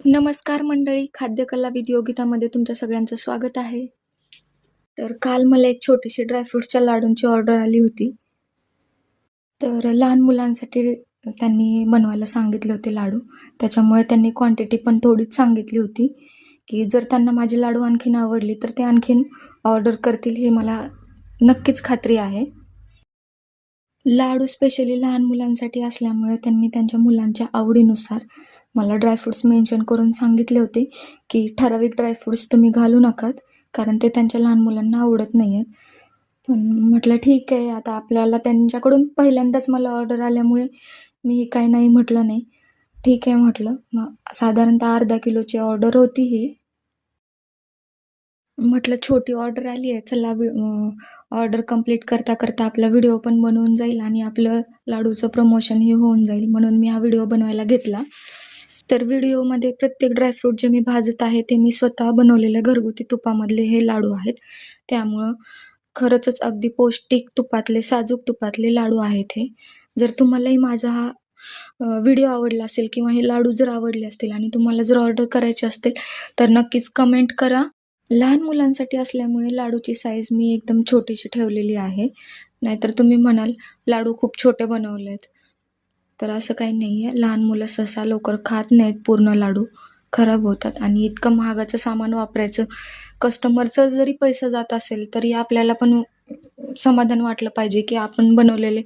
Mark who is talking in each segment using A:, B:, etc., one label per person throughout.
A: नमस्कार मंडळी, खाद्यकला विथ योगितामध्ये तुमच्या सगळ्यांचं स्वागत आहे. तर काल मला एक छोटीशी ड्रायफ्रुट्सच्या लाडूंची ऑर्डर आली होती. तर लहान मुलांसाठी त्यांनी बनवायला सांगितले होते लाडू. त्याच्यामुळे त्यांनी क्वांटिटी पण थोडीच सांगितली होती, की जर त्यांना माझे लाडू आणखीन आवडली, तर ते आणखीन ऑर्डर करतील हे मला नक्कीच खात्री आहे. लाडू स्पेशली लहान मुलांसाठी असल्यामुळे त्यांनी त्यांच्या मुलांच्या आवडीनुसार मला ड्रायफ्रुट्स मेन्शन करून सांगितले होते, की ठराविक ड्रायफ्रुट्स तुम्ही घालू नकात, कारण ते त्यांच्या लहान मुलांना आवडत नाही आहेत. पण म्हटलं ठीक आहे, आता आपल्याला त्यांच्याकडून पहिल्यांदाच मला ऑर्डर आल्यामुळे मी काही नाही म्हटलं नाही. ठीक आहे म्हटलं. मग साधारणतः अर्धा किलोची ऑर्डर होती ही. म्हटलं छोटी ऑर्डर आली आहे, चला ऑर्डर कंप्लीट करता आपला व्हिडिओ पण बनवून जाईल आणि आपलं लाडूचं प्रमोशनही होऊन जाईल, म्हणून मी हा व्हिडिओ बनवायला घेतला. तर व्हिडिओमध्ये प्रत्येक ड्रायफ्रूट जे मी भाजत आहे ते मी स्वतः बनवलेल्या घरगुती तुपामधले हे लाडू आहेत. त्यामुळं खरंचच अगदी पौष्टिक तुपातले, साजूक तुपातले लाडू आहेत हे. जर तुम्हालाही माझा हा व्हिडिओ आवडला असेल किंवा हे लाडू जर आवडले असतील आणि तुम्हाला जर ऑर्डर करायचे असतील, तर नक्कीच कमेंट करा. लहान मुलांसाठी असल्यामुळे लाडूची साईज मी एकदम छोटीशी ठेवलेली आहे. नाहीतर तुम्ही म्हणाल, लाडू खूप छोटे बनवलेत. तर असं काही नाही आहे. लहान मुलं सहसा लवकर खात नाहीत पूर्ण लाडू, खराब होतात आणि इतकं महागाचं सामान वापरायचं. कस्टमरचा जरी पैसा जात असेल, तरी आपल्याला पण समाधान वाटलं पाहिजे, की आपण बनवलेले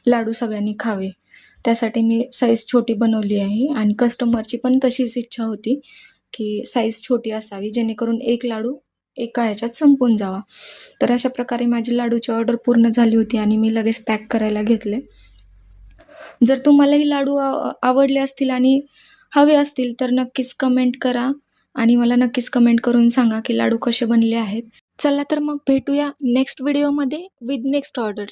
A: लाडू सगळ्यांनी खावे. त्यासाठी मी साईज छोटी बनवली आहे आणि कस्टमरची पण तशीच इच्छा होती, की साईज छोटी असावी, जेणेकरून एक लाडू एका ह्याच्यात संपून जावा. तर अशा प्रकारे माझी लाडूची ऑर्डर पूर्ण झाली होती आणि मी लगेच पॅक करायला घेतले. जर तुम्हालाही लाडू आवडले असतील आणि हवे असतील, तर नक्कीच कमेंट करा आणि मला नक्कीच कमेंट करून सांगा, की लाडू कसे बनले आहेत. चला तर मग भेटूया नेक्स्ट व्हिडिओमध्ये विथ नेक्स्ट ऑर्डर.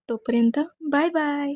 A: तोपर्यंत बाय बाय.